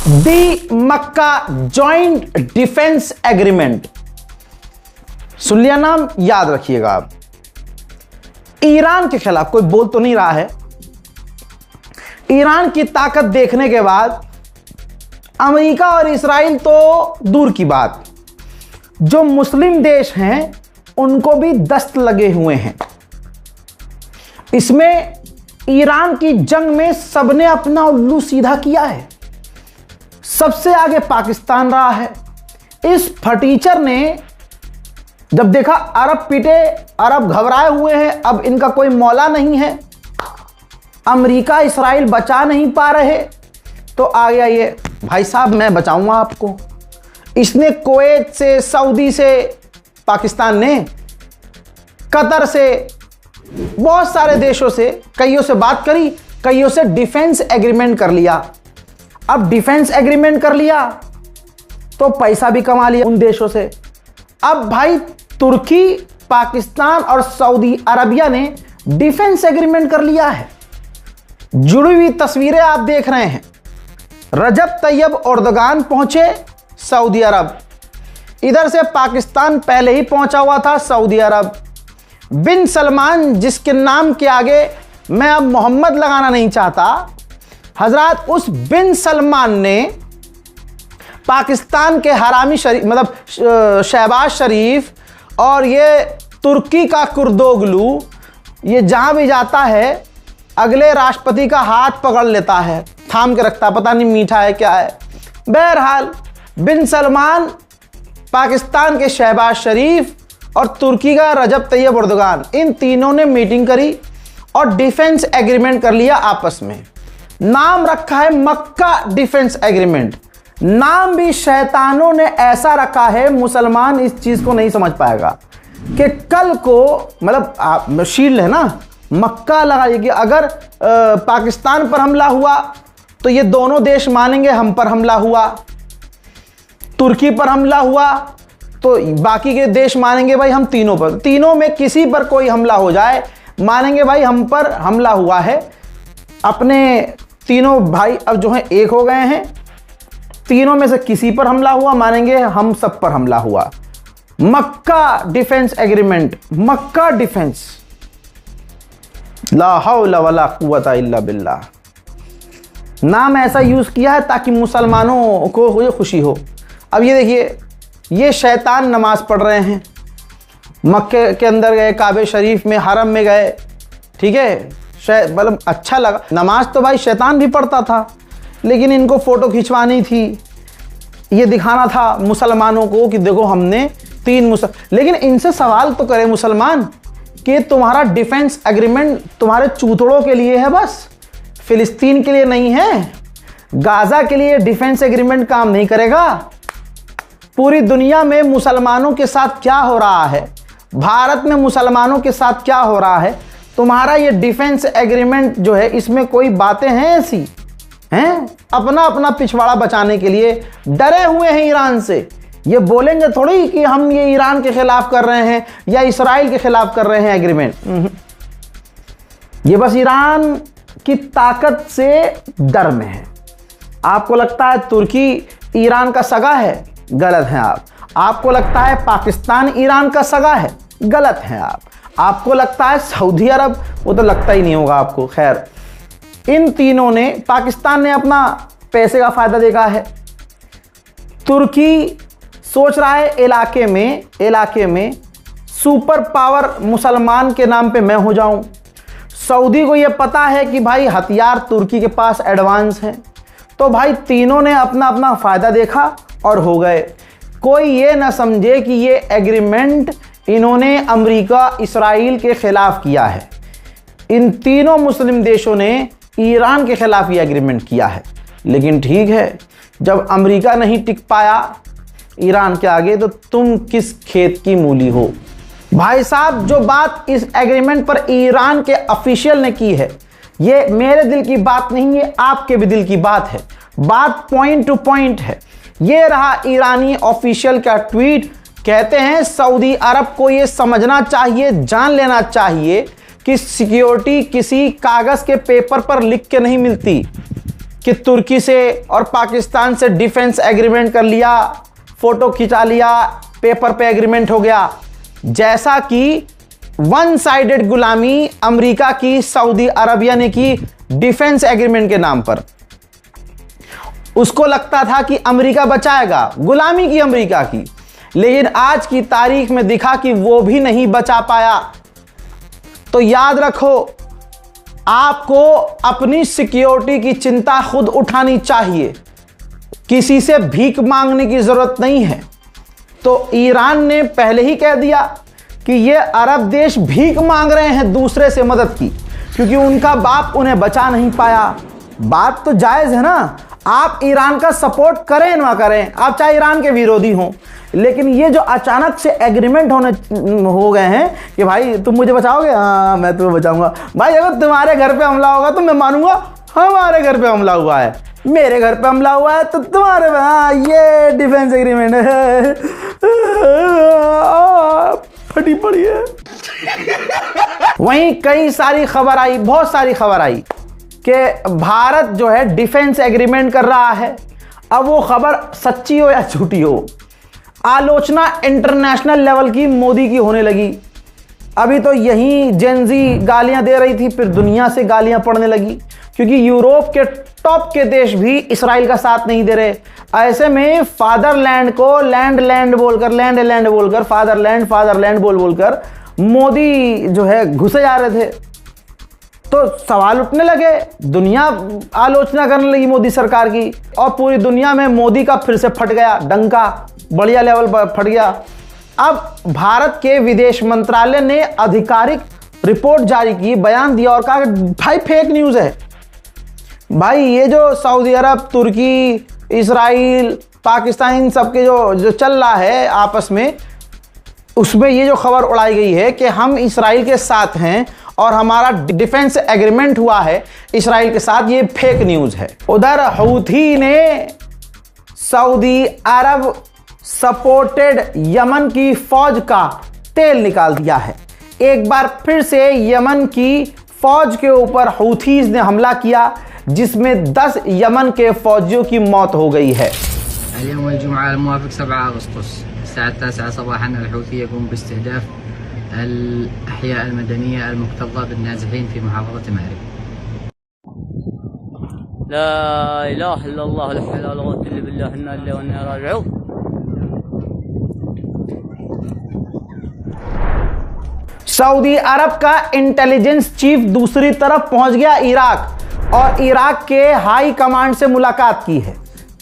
दी मक्का joint defence agreement, सुन लिया नाम, याद रखिएगा आप। ईरान के खिलाफ कोई बोल तो नहीं रहा है। ईरान की ताकत देखने के बाद अमेरिका और इस्राइल तो दूर की बात, जो मुस्लिम देश हैं उनको भी दस्त लगे हुए हैं। इसमें ईरान की जंग में सबने अपना उल्लू सीधा किया है। सबसे आगे पाकिस्तान रहा है। इस फटीचर ने जब देखा अरब पिटे, अरब घबराए हुए हैं, अब इनका कोई मौला नहीं है, अमेरिका इस्राइल बचा नहीं पा रहे, तो आ गया ये, भाई साहब मैं बचाऊंगा आपको। इसने कुवैत से, सऊदी से, पाकिस्तान ने कतर से, बहुत सारे देशों से, कईयों से बात करी, कईयों से डिफेंस एग्रीमेंट कर लिया। अब डिफेंस एग्रीमेंट कर लिया तो पैसा भी कमा लिया उन देशों से। अब भाई तुर्की, पाकिस्तान और सऊदी अरबिया ने डिफेंस एग्रीमेंट कर लिया है। जुड़ी हुई तस्वीरें आप देख रहे हैं। रजब तैयब एर्दोगान पहुंचे सऊदी अरब, इधर से पाकिस्तान पहले ही पहुंचा हुआ था सऊदी अरब। बिन सलमान, जिसके नाम के आगे मैं अब मोहम्मद लगाना नहीं चाहता, हजरत उस बिन सलमान ने पाकिस्तान के हरामी शरीफ, मतलब शहबाज शरीफ, और ये तुर्की का कुर्दोगलू, ये जहां भी जाता है अगले राष्ट्रपति का हाथ पकड़ लेता है, थाम के रखता, पता नहीं मीठा है क्या है। बहरहाल बिन सलमान, पाकिस्तान के शहबाज शरीफ और तुर्की का रजब तैयब एर्दोगान, इन तीनों ने मीटिंग करी और डिफेंस एग्रीमेंट कर लिया आपस में। नाम रखा है मक्का डिफेंस एग्रीमेंट। नाम भी शैतानों ने ऐसा रखा है, मुसलमान इस चीज को नहीं समझ पाएगा कि कल को, मतलब शील्ड है ना, मक्का लगाइए कि अगर पाकिस्तान पर हमला हुआ तो ये दोनों देश मानेंगे हम पर हमला हुआ, तुर्की पर हमला हुआ तो बाकी के देश मानेंगे भाई हम तीनों पर, तीनों में किसी पर कोई हमला हो जाए मानेंगे भाई हम पर हमला हुआ है। अपने तीनों भाई अब जो है एक हो गए हैं, तीनों में से किसी पर हमला हुआ मानेंगे हम सब पर हमला हुआ। मक्का डिफेंस एग्रीमेंट, मक्का डिफेंस, ला हौला वला कुव्वता इल्ला बिल्लाह। नाम ऐसा यूज किया है ताकि मुसलमानों को ये खुशी हो। अब ये देखिए, ये शैतान नमाज पढ़ रहे हैं, मक्के के अंदर गए, काबे शरीफ में, हरम में गए, ठीक है, मतलब अच्छा लगा। नमाज तो भाई शैतान भी पढ़ता था, लेकिन इनको फोटो खिंचवानी थी, ये दिखाना था मुसलमानों को कि देखो हमने लेकिन इनसे सवाल तो करे मुसलमान कि तुम्हारा डिफेंस एग्रीमेंट तुम्हारे चूतड़ों के लिए है, बस फिलिस्तीन के लिए नहीं है। गाजा के लिए डिफेंस एग्रीमेंट काम नहीं करेगा। पूरी दुनिया में मुसलमानों के साथ क्या हो रहा है, भारत में मुसलमानों के साथ क्या हो रहा है, तुम्हारा ये डिफेंस एग्रीमेंट जो है इसमें कोई बातें हैं ऐसी हैं? अपना अपना पिछवाड़ा बचाने के लिए डरे हुए हैं ईरान से। ये बोलेंगे थोड़ी कि हम ये ईरान के खिलाफ कर रहे हैं या इस्राइल के खिलाफ कर रहे हैं एग्रीमेंट। ये बस ईरान की ताकत से डर में है। आपको लगता है तुर्की ईरान का सगा है, गलत हैं आप। आपको लगता है पाकिस्तान ईरान का सगा है, गलत हैं आप। आपको लगता है सऊदी अरब, वो तो लगता ही नहीं होगा आपको। खैर, इन तीनों ने, पाकिस्तान ने अपना पैसे का फायदा देखा है, तुर्की सोच रहा है इलाके में सुपर पावर मुसलमान के नाम पे मैं हो जाऊं, सऊदी को ये पता है कि भाई हथियार तुर्की के पास एडवांस हैं, तो भाई तीनों ने अपना अपना फायदा देखा और हो गए। कोई ये ना समझे कि ये एग्रीमेंट इन्होंने अमेरिका इस्राइल के खिलाफ किया है। इन तीनों मुस्लिम देशों ने ईरान के खिलाफ ये एग्रीमेंट किया है। लेकिन ठीक है, जब अमेरिका नहीं टिक पाया ईरान के आगे, तो तुम किस खेत की मूली हो भाई साहब। जो बात इस एग्रीमेंट पर ईरान के ऑफिशियल ने की है, ये मेरे दिल की बात नहीं है, आपके भी दिल की बात है। बात पॉइंट टू पॉइंट है। ये रहा ईरानी ऑफिशियल का ट्वीट। कहते हैं सऊदी अरब को ये समझना चाहिए, जान लेना चाहिए कि सिक्योरिटी किसी कागज के पेपर पर लिख के नहीं मिलती। कि तुर्की से और पाकिस्तान से डिफेंस एग्रीमेंट कर लिया, फोटो खिंचा लिया, पेपर पे एग्रीमेंट हो गया। जैसा कि वन साइडेड गुलामी अमेरिका की सऊदी अरबिया ने की डिफेंस एग्रीमेंट के नाम पर। उसको लगता था कि अमेरिका बचाएगा, गुलामी की अमेरिका की, लेकिन आज की तारीख में दिखा कि वो भी नहीं बचा पाया। तो याद रखो, आपको अपनी सिक्योरिटी की चिंता खुद उठानी चाहिए, किसी से भीख मांगने की जरूरत नहीं है। तो ईरान ने पहले ही कह दिया कि ये अरब देश भीख मांग रहे हैं दूसरे से मदद की, क्योंकि उनका बाप उन्हें बचा नहीं पाया। बात तो जायज है ना, आप ईरान का सपोर्ट करें ना करें, आप चाहे ईरान के विरोधी हों, लेकिन ये जो अचानक से एग्रीमेंट हो गए हैं कि भाई तुम मुझे बचाओगे, हाँ मैं तुम्हें बचाऊंगा। भाई अगर तुम्हारे घर पे हमला होगा तो मैं मानूंगा हमारे घर पे हमला हुआ है, मेरे घर पे हमला हुआ है तो तुम्हारे पे, हाँ ये डिफेंस एग्रीमेंट है, फटी पड़ी है। वहीं कई सारी खबर आई, बहुत सारी खबर आई कि भारत जो है डिफेंस एग्रीमेंट कर रहा है। अब वो खबर सच्ची हो या झूठी हो, आलोचना इंटरनेशनल लेवल की मोदी की होने लगी। अभी तो यहीं जेनजी गालियां दे रही थी, फिर दुनिया से गालियां पड़ने लगी, क्योंकि यूरोप के टॉप के देश भी इसराइल का साथ नहीं दे रहे। ऐसे में फादरलैंड को लैंड बोलकर, लैंड बोलकर, फादरलैंड बोलकर मोदी जो है घुसे जा रहे थे। तो सवाल उठने लगे, दुनिया आलोचना करने लगी मोदी सरकार की, और पूरी दुनिया में मोदी का फिर से फट गया डंका, बढ़िया लेवल पर फट गया। अब भारत के विदेश मंत्रालय ने आधिकारिक रिपोर्ट जारी की, बयान दिया और कहा कि भाई फेक न्यूज़ है। भाई ये जो सऊदी अरब, तुर्की, इसराइल, पाकिस्तान, इन सबके जो चल रहा है आपस में, उसमें ये जो खबर उड़ाई गई है कि हम इसराइल के साथ हैं और हमारा डिफेंस एग्रीमेंट हुआ है इसराइल के साथ, ये फेक न्यूज़ है। उधर हूथी ने सऊदी अरब सपोर्टेड यमन की फौज का तेल निकाल दिया है। एक बार फिर से यमन की फौज के ऊपर हूथीज ने हमला किया, जिसमें 10 यमन के फौजियों की मौत हो गई है। सऊदी अरब का इंटेलिजेंस चीफ दूसरी तरफ पहुंच गया इराक, और इराक के हाई कमांड से मुलाकात की है।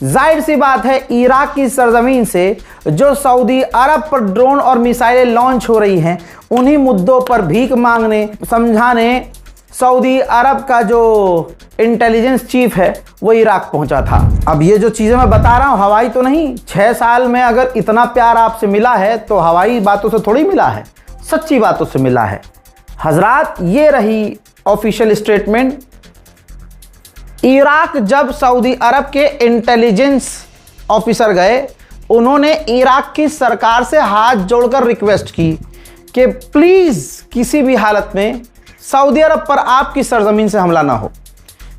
जाहिर सी बात है, इराक की सरजमीन से जो सऊदी अरब पर ड्रोन और मिसाइलें लॉन्च हो रही हैं, उन्हीं मुद्दों पर भीख मांगने, समझाने सऊदी अरब का जो इंटेलिजेंस चीफ है वो इराक पहुंचा था। अब ये जो चीज़ें मैं बता रहा हूँ हवाई तो नहीं, 6 साल में अगर इतना प्यार आपसे मिला है तो हवाई बातों से थोड़ी मिला है, सच्ची बातों से मिला है। हजरात, ये रही ऑफिशियल स्टेटमेंट। इराक जब सऊदी अरब के इंटेलिजेंस ऑफिसर गए, उन्होंने इराक की सरकार से हाथ जोड़कर रिक्वेस्ट की कि प्लीज़ किसी भी हालत में सऊदी अरब पर आपकी सरजमीन से हमला ना हो।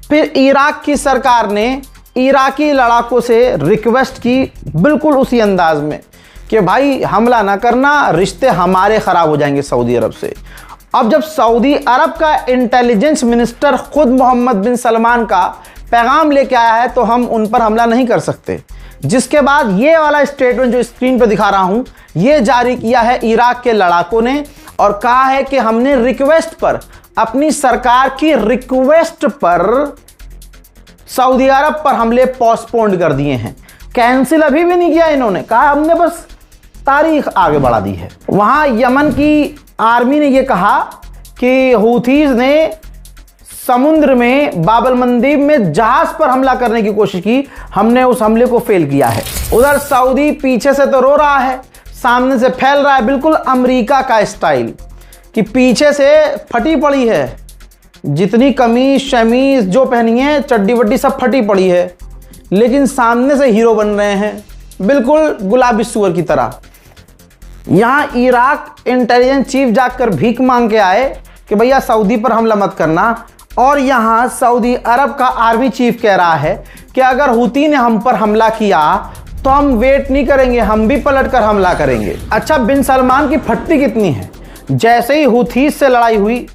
फिर इराक की सरकार ने इराकी लड़ाकों से रिक्वेस्ट की बिल्कुल उसी अंदाज में कि भाई हमला ना करना, रिश्ते हमारे ख़राब हो जाएंगे सऊदी अरब से। अब जब सऊदी अरब का इंटेलिजेंस मिनिस्टर खुद मोहम्मद बिन सलमान का पैगाम लेके आया है तो हम उन पर हमला नहीं कर सकते। जिसके बाद ये वाला स्टेटमेंट जो स्क्रीन पर दिखा रहा हूं, ये जारी किया है इराक के लड़ाकों ने, और कहा है कि हमने रिक्वेस्ट पर, अपनी सरकार की रिक्वेस्ट पर सऊदी अरब पर हमले पोस्टपोन्ड कर दिए हैं। कैंसिल अभी भी नहीं किया इन्होंने, कहा हमने बस तारीख आगे बढ़ा दी है। वहां यमन की आर्मी ने यह कहा कि हूथीज ने समुद्र में बाबल मंदीब में जहाज पर हमला करने की कोशिश की, हमने उस हमले को फेल किया है। उधर सऊदी पीछे से तो रो रहा है, सामने से फैल रहा है, बिल्कुल अमेरिका का स्टाइल कि पीछे से फटी पड़ी है, जितनी कमीज शमीज जो पहनी है, चड्डी वड्डी सब फटी पड़ी है, लेकिन सामने से हीरो बन रहे हैं, बिल्कुल गुलाबी सुअर की तरह। यहाँ इराक इंटेलिजेंस चीफ जाकर भीख मांग के आए कि भैया सऊदी पर हमला मत करना, और यहां सऊदी अरब का आर्मी चीफ कह रहा है कि अगर हूती ने हम पर हमला किया तो हम वेट नहीं करेंगे, हम भी पलटकर हमला करेंगे। अच्छा, बिन सलमान की फटती कितनी है। जैसे ही हूथीज से लड़ाई हुई,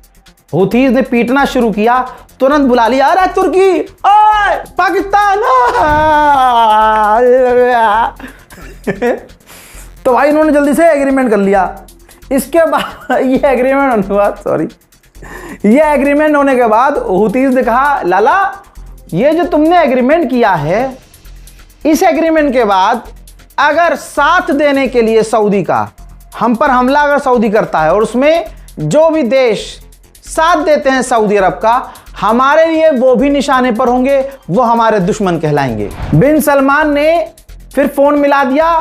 हूथीज ने पीटना शुरू किया, तुरंत बुला लिया, अरे तुर्की, ओए पाकिस्तान। तो भाई इन्होंने जल्दी से एग्रीमेंट कर लिया। इसके बाद ये एग्रीमेंट होने के बाद हूथीज ने कहा, लाला ये जो तुमने एग्रीमेंट किया है, इस एग्रीमेंट के बाद अगर साथ देने के लिए सऊदी का, हम पर हमला अगर सऊदी करता है और उसमें जो भी देश साथ देते हैं सऊदी अरब का, हमारे लिए वो भी निशाने पर होंगे, वो हमारे दुश्मन कहलाएंगे। बिन सलमान ने फिर फोन मिला दिया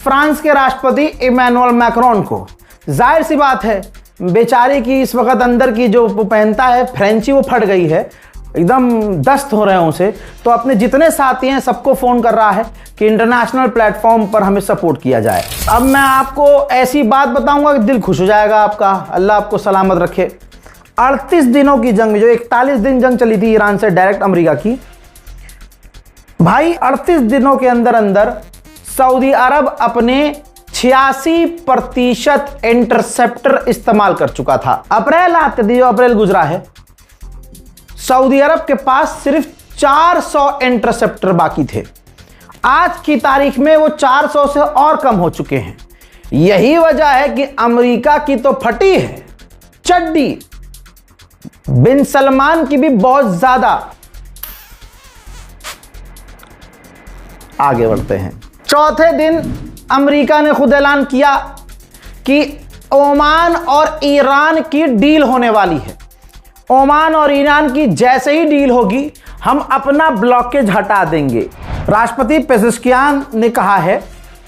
फ्रांस के राष्ट्रपति इमैनुअल मैक्रोन को। जाहिर सी बात है, बेचारे की इस वक्त अंदर की जो पहनता है फ्रेंची, वो फट गई है, एकदम दस्त हो रहे हैं उसे। तो अपने जितने साथी हैं सबको फोन कर रहा है कि इंटरनेशनल प्लेटफॉर्म पर हमें सपोर्ट किया जाए। अब मैं आपको ऐसी बात बताऊंगा कि दिल खुश हो जाएगा आपका, अल्लाह आपको सलामत रखे। 38 दिनों की जंग, जो 41 दिन जंग चली थी ईरान से डायरेक्ट अमेरिका की, भाई 38 दिनों के अंदर अंदर सऊदी अरब अपने 86% इंटरसेप्टर इस्तेमाल कर चुका था। अप्रैल आते थे, जो अप्रैल गुजरा है, सऊदी अरब के पास सिर्फ 400 इंटरसेप्टर बाकी थे। आज की तारीख में वो 400 से और कम हो चुके हैं। यही वजह है कि अमेरिका की तो फटी है चड्डी, बिन सलमान की भी बहुत ज्यादा। आगे बढ़ते हैं। चौथे दिन अमेरिका ने खुद ऐलान किया कि ओमान और ईरान की डील होने वाली है। ओमान और ईरान की जैसे ही डील होगी, हम अपना ब्लॉकेज हटा देंगे। राष्ट्रपति पेजेश्कियान ने कहा है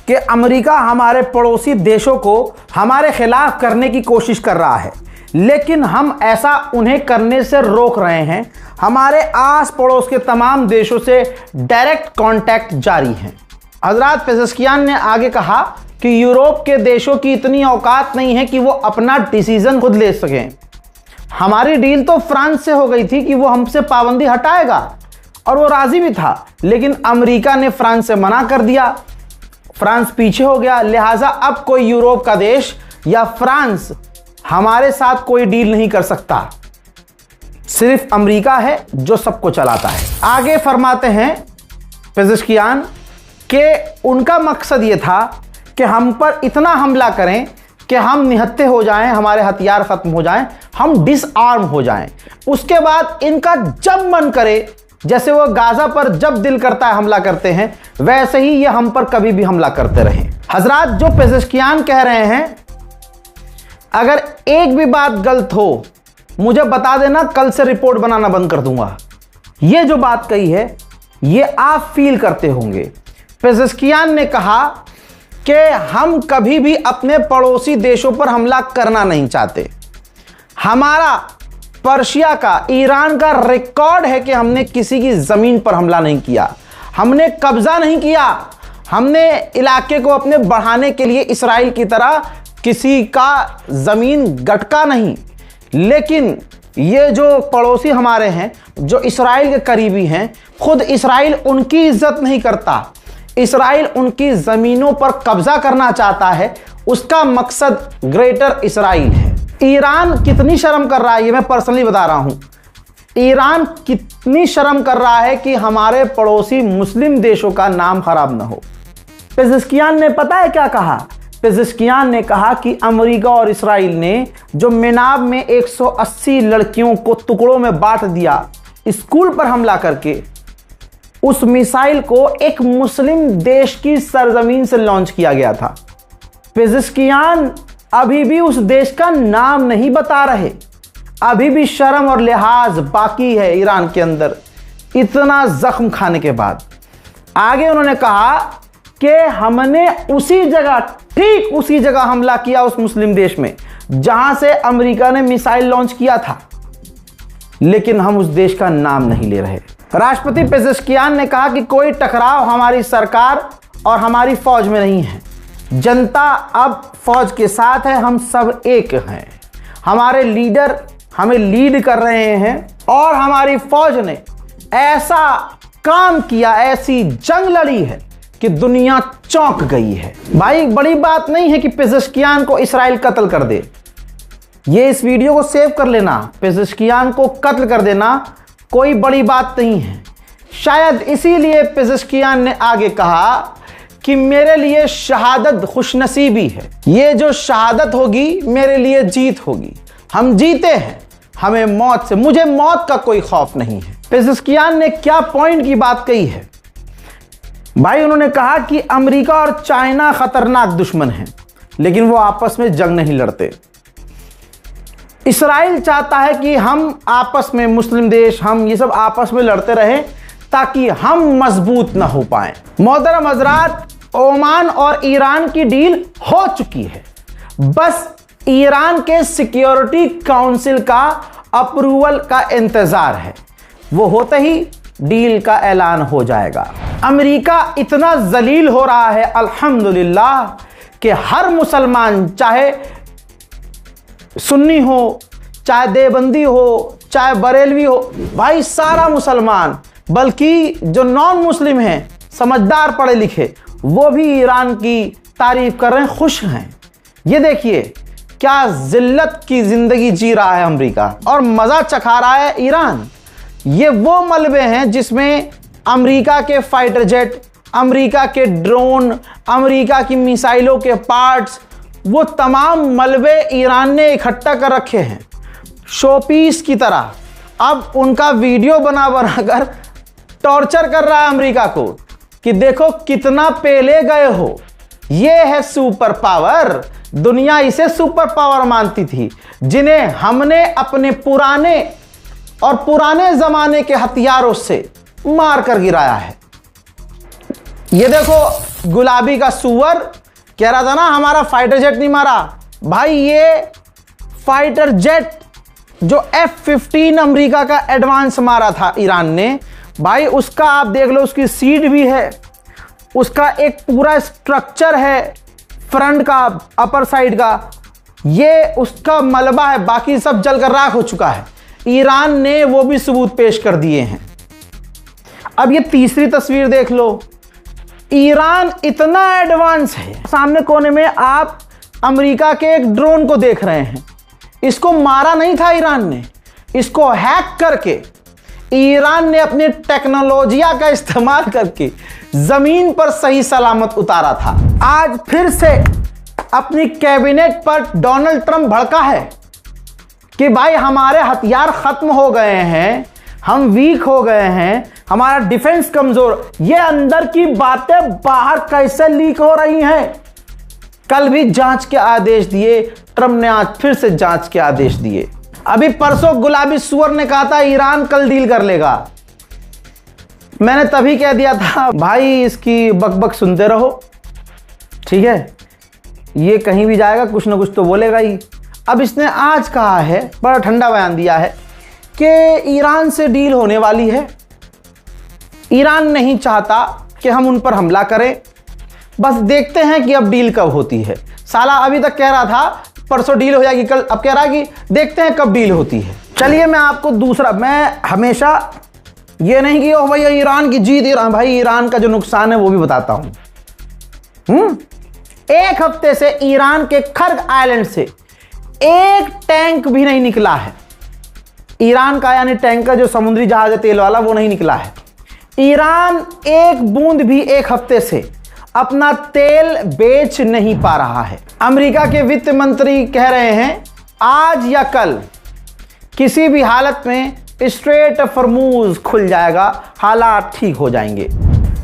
कि अमेरिका हमारे पड़ोसी देशों को हमारे खिलाफ करने की कोशिश कर रहा है, लेकिन हम ऐसा उन्हें करने से रोक रहे हैं। हमारे आस पड़ोस के तमाम देशों से डायरेक्ट कांटेक्ट जारी है। हजरत पेजेश्कियान ने आगे कहा कि यूरोप के देशों की इतनी औकात नहीं है कि वो अपना डिसीजन खुद ले सकें। हमारी डील तो फ्रांस से हो गई थी कि वो हमसे पाबंदी हटाएगा, और वो राजी भी था, लेकिन अमेरिका ने फ्रांस से मना कर दिया। फ्रांस पीछे हो गया, लिहाजा अब कोई यूरोप का देश या फ्रांस हमारे साथ कोई डील नहीं कर सकता। सिर्फ अमेरिका है जो सबको चलाता है। आगे फरमाते हैं पेजेश्कियान कि उनका मकसद ये था कि हम पर इतना हमला करें कि हम निहत्थे हो जाएं, हमारे हथियार खत्म हो जाएं, हम डिसआर्म हो जाएं। उसके बाद इनका जब मन करे, जैसे वो गाजा पर जब दिल करता है हमला करते हैं, वैसे ही ये हम पर कभी भी हमला करते रहें। हजरात, जो पेजेश्कियान कह रहे हैं, अगर एक भी बात गलत हो मुझे बता देना, कल से रिपोर्ट बनाना बंद कर दूंगा। ये जो बात कही है ये आप फील करते होंगे। पेजेश्कियान ने कहा कि हम कभी भी अपने पड़ोसी देशों पर हमला करना नहीं चाहते। हमारा पर्शिया का, ईरान का रिकॉर्ड है कि हमने किसी की जमीन पर हमला नहीं किया, हमने कब्जा नहीं किया, हमने इलाके को अपने बढ़ाने के लिए इसराइल की तरह किसी का जमीन गटका नहीं। लेकिन ये जो पड़ोसी हमारे हैं, जो इसराइल के करीबी हैं, खुद इसराइल उनकी इज्जत नहीं करता। इसराइल उनकी जमीनों पर कब्जा करना चाहता है, उसका मकसद ग्रेटर इसराइल है। ईरान कितनी शर्म कर रहा है, ये मैं पर्सनली बता रहा हूं। ईरान कितनी शर्म कर रहा है कि हमारे पड़ोसी मुस्लिम देशों का नाम खराब ना हो। पेजेश्कियान ने पता है क्या कहा? पेजेश्कियान ने कहा कि अमेरिका और इसराइल ने जो मेनाब में 180 लड़कियों को टुकड़ों में बांट दिया स्कूल पर हमला करके, उस मिसाइल को एक मुस्लिम देश की सरजमीन से लॉन्च किया गया था। पेजेश्कियान अभी भी उस देश का नाम नहीं बता रहे। अभी भी शर्म और लिहाज बाकी है ईरान के अंदर, इतना जख्म खाने के बाद। आगे उन्होंने कहा कि हमने उसी जगह, ठीक उसी जगह हमला किया उस मुस्लिम देश में जहां से अमेरिका ने मिसाइल लॉन्च किया था, लेकिन हम उस देश का नाम नहीं ले रहे। राष्ट्रपति पेजेश्कियान ने कहा कि कोई टकराव हमारी सरकार और हमारी फौज में नहीं है। जनता अब फौज के साथ है, हम सब एक हैं। हमारे लीडर हमें लीड कर रहे हैं और हमारी फौज ने ऐसा काम किया, ऐसी जंग लड़ी है कि दुनिया चौंक गई है। भाई बड़ी बात नहीं है कि पेजेश्कियान को इस्राइल कत्ल कर दे। ये इस वीडियो को सेव कर लेना, पेजेश्कियान को कत्ल कर देना कोई बड़ी बात नहीं है। शायद इसीलिए पेजेश्कियान ने आगे कहा कि मेरे लिए शहादत खुशनसीबी है, ये जो शहादत होगी मेरे लिए जीत होगी। हम जीते हैं, हमें मौत से, मुझे मौत का कोई खौफ नहीं है। पेजेश्कियान ने क्या पॉइंट की बात कही है भाई, उन्होंने कहा कि अमेरिका और चाइना खतरनाक दुश्मन हैं, लेकिन वो आपस में जंग नहीं लड़ते। इस्राइल चाहता है कि हम आपस में, मुस्लिम देश, हम ये सब आपस में लड़ते रहें ताकि हम मजबूत ना हो पाए। मोहतरम हज़रात, ओमान और ईरान की डील हो चुकी है, बस ईरान के सिक्योरिटी काउंसिल का अप्रूवल का इंतजार है। वो होते ही डील का ऐलान हो जाएगा। अमेरिका इतना जलील हो रहा है अल्हम्दुलिल्लाह कि हर मुसलमान, चाहे सुन्नी हो, चाहे देवबंदी हो, चाहे बरेलवी हो, भाई सारा मुसलमान, बल्कि जो नॉन मुस्लिम हैं, समझदार पढ़े लिखे, वो भी ईरान की तारीफ कर रहे हैं, खुश हैं। ये देखिए क्या जिल्लत की जिंदगी जी रहा है अमेरिका और मजा चखा रहा है ईरान। ये वो मलबे हैं जिसमें अमेरिका के फाइटर जेट, अमेरिका के ड्रोन, अमेरिका की मिसाइलों के पार्ट्स, वो तमाम मलबे ईरान ने इकट्ठा कर रखे हैं शोपीस की तरह। अब उनका वीडियो बनाकर टॉर्चर कर रहा है अमेरिका को कि देखो कितना पहले गए हो। ये है सुपर पावर। दुनिया इसे सुपर पावर मानती थी, जिन्हें हमने अपने पुराने जमाने के हथियारों से मार कर गिराया है। ये देखो गुलाबी का सुअर कह रहा था ना हमारा फाइटर जेट नहीं मारा। भाई ये फाइटर जेट जो F-15 अमेरिका का एडवांस मारा था ईरान ने, भाई उसका आप देख लो, उसकी सीट भी है, उसका एक पूरा स्ट्रक्चर है फ्रंट का, अपर साइड का, ये उसका मलबा है, बाकी सब जलकर राख हो चुका है। ईरान ने वो भी सबूत पेश कर दिए हैं। अब ये तीसरी तस्वीर देख लो, ईरान इतना एडवांस है। सामने कोने में आप अमेरिका के एक ड्रोन को देख रहे हैं। इसको मारा नहीं था ईरान ने, इसको हैक करके ईरान ने अपनी टेक्नोलॉजिया का इस्तेमाल करके जमीन पर सही सलामत उतारा था। आज फिर से अपनी कैबिनेट पर डोनाल्ड ट्रंप भड़का है कि भाई हमारे हथियार खत्म हो गए हैं, हम वीक हो गए हैं, हमारा डिफेंस कमजोर। ये अंदर की बातें बाहर कैसे लीक हो रही हैं। कल भी जांच के आदेश दिए ट्रंप ने, आज फिर से जांच के आदेश दिए। अभी परसों गुलाबी सुअर ने कहा था ईरान कल डील कर लेगा। मैंने तभी कह दिया था भाई इसकी बकबक सुनते रहो, ठीक है, ये कहीं भी जाएगा कुछ ना कुछ तो बोलेगा ही। अब इसने आज कहा है, बड़ा ठंडा बयान दिया है कि ईरान से डील होने वाली है। ईरान नहीं चाहता कि हम उन पर हमला करें, बस देखते हैं कि अब डील कब होती है। साला अभी तक कह रहा था परसों डील हो जाएगी, कल, अब कह रहा है कि देखते हैं कब डील होती है। चलिए मैं आपको दूसरा, मैं हमेशा ये नहीं कि ओ भैया ईरान की जीत, ईरान, भाई ईरान का जो नुकसान है वो भी बताता हूं। एक हफ्ते से ईरान के खर्ग आइलैंड से एक टैंक भी नहीं निकला है। ईरान का यानी टैंकर जो समुद्री जहाज है तेल वाला, वो नहीं निकला है। ईरान एक बूंद भी एक हफ्ते से अपना तेल बेच नहीं पा रहा है। अमेरिका के वित्त मंत्री कह रहे हैं आज या कल किसी भी हालत में स्ट्रेट ऑफ हॉर्मुज खुल जाएगा, हालात ठीक हो जाएंगे।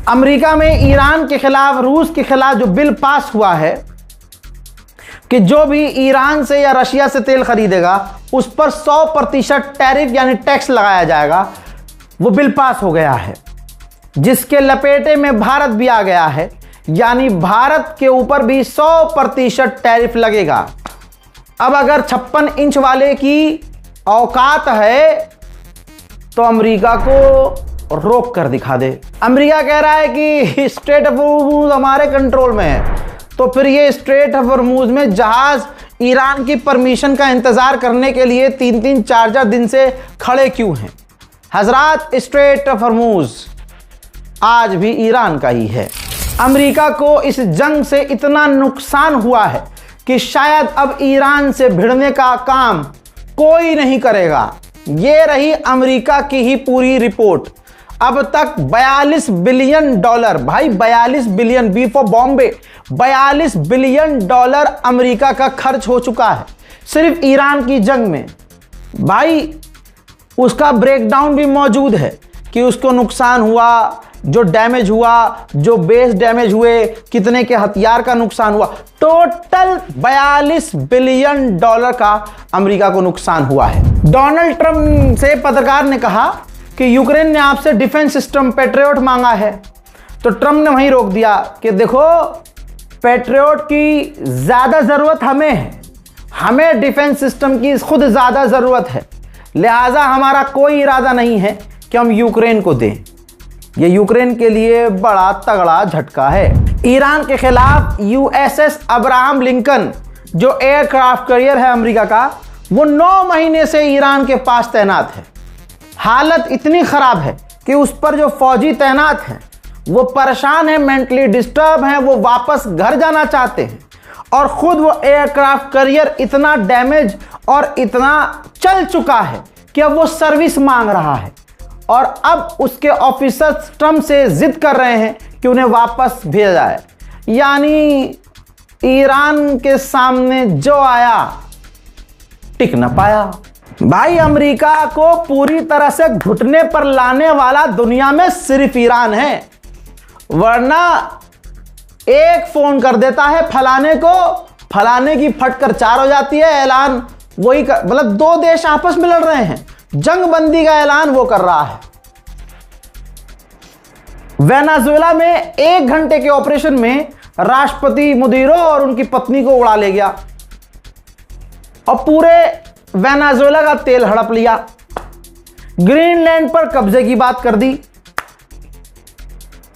अमेरिका में ईरान के खिलाफ, रूस के खिलाफ जो बिल पास हुआ है कि जो भी ईरान से या रशिया से तेल खरीदेगा उस पर 100% टैरिफ यानी टैक्स लगाया जाएगा, वो बिल पास हो गया है, जिसके लपेटे में भारत भी आ गया है। यानी भारत के ऊपर भी 100% टैरिफ लगेगा। अब अगर 56 इंच वाले की औकात है तो अमेरिका को रोक कर दिखा दे। अमेरिका कह रहा है कि स्ट्रेट ऑफ हॉर्मुज हमारे कंट्रोल में है, तो फिर ये स्ट्रेट ऑफ हॉर्मुज में जहाज ईरान की परमिशन का इंतजार करने के लिए 3-3 4-4 दिन से खड़े क्यों हैं? हजरात, स्ट्रेट ऑफ हॉर्मुज आज भी ईरान का ही है। अमेरिका को इस जंग से इतना नुकसान हुआ है कि शायद अब ईरान से भिड़ने का काम कोई नहीं करेगा। ये रही अमेरिका की ही पूरी रिपोर्ट। अब तक 42 बिलियन डॉलर, भाई 42 billion, B for Bombay, 42 billion dollar America का खर्च हो चुका है सिर्फ ईरान की जंग में। भाई उसका ब्रेकडाउन भी मौजूद है कि उसको नुकसान हुआ, जो डैमेज हुआ, जो बेस डैमेज हुए, कितने के हथियार का नुकसान हुआ। टोटल 42 बिलियन डॉलर का अमेरिका को नुकसान हुआ है। डोनाल्ड ट्रंप से पत्रकार ने कहा कि यूक्रेन ने आपसे डिफेंस सिस्टम पैट्रियट मांगा है, तो ट्रंप ने वहीं रोक दिया कि देखो पैट्रियट की ज्यादा जरूरत हमें है, हमें डिफेंस सिस्टम की खुद ज्यादा जरूरत है, लिहाजा हमारा कोई इरादा नहीं है कि हम यूक्रेन को दें। ये यूक्रेन के लिए बड़ा तगड़ा झटका है। ईरान के खिलाफ यूएसएस अब्राहम लिंकन जो एयरक्राफ्ट कैरियर है अमेरिका का, वो 9 महीने से ईरान के पास तैनात है। हालत इतनी खराब है कि उस पर जो फौजी तैनात हैं वो परेशान हैं, मेंटली डिस्टर्ब हैं, वो वापस घर जाना चाहते हैं। और खुद वो एयरक्राफ्ट कैरियर इतना डैमेज और इतना चल चुका है कि अब वो सर्विस मांग रहा है। और अब उसके ऑफिसर्स ट्रंप से जिद कर रहे हैं कि उन्हें वापस भेजा जाए। यानी ईरान के सामने जो आया टिक न पाया। भाई अमेरिका को पूरी तरह से घुटने पर लाने वाला दुनिया में सिर्फ ईरान है, वरना एक फोन कर देता है फलाने को, फलाने की फटकर 4 हो जाती है, ऐलान वही मतलब 2 देश आपस में लड़ रहे हैं, जंग बंदी का ऐलान वो कर रहा है। वेनेजुएला में 1 घंटे के ऑपरेशन में राष्ट्रपति मुदीरो और उनकी पत्नी को उड़ा ले गया और पूरे वेनेजुएला का तेल हड़प लिया। ग्रीनलैंड पर कब्जे की बात कर दी।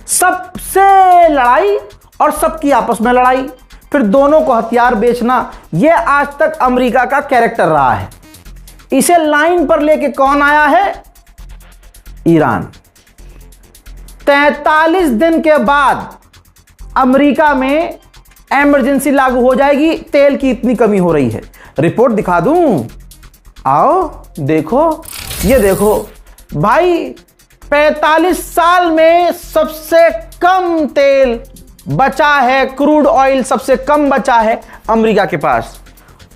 सबसे लड़ाई और सबकी आपस में लड़ाई, फिर दोनों को हथियार बेचना, यह आज तक अमेरिका का कैरेक्टर रहा है। इसे लाइन पर लेके कौन आया है? ईरान। 43 दिन के बाद अमेरिका में इमरजेंसी लागू हो जाएगी, तेल की इतनी कमी हो रही है। रिपोर्ट दिखा दूं, आओ देखो, ये देखो भाई, 45 साल में सबसे कम तेल बचा है, क्रूड ऑयल सबसे कम बचा है अमेरिका के पास।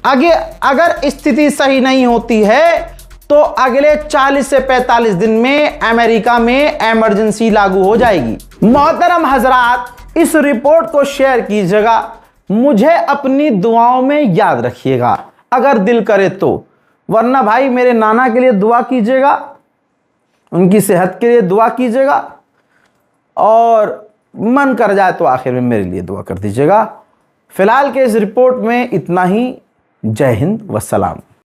आगे अगर स्थिति सही नहीं होती है तो अगले 40 से 45 दिन में अमेरिका में इमरजेंसी लागू हो जाएगी। मोहतरम हजरात, इस रिपोर्ट को शेयर कीजिएगा, मुझे अपनी दुआओं में याद रखिएगा अगर दिल करे तो, वरना भाई मेरे नाना के लिए दुआ कीजिएगा, उनकी सेहत के लिए दुआ कीजिएगा, और मन कर जाए तो आखिर में मेरे लिए दुआ कर दीजिएगा। फिलहाल के इस रिपोर्ट में इतना ही। जय हिंद वस्सलाम।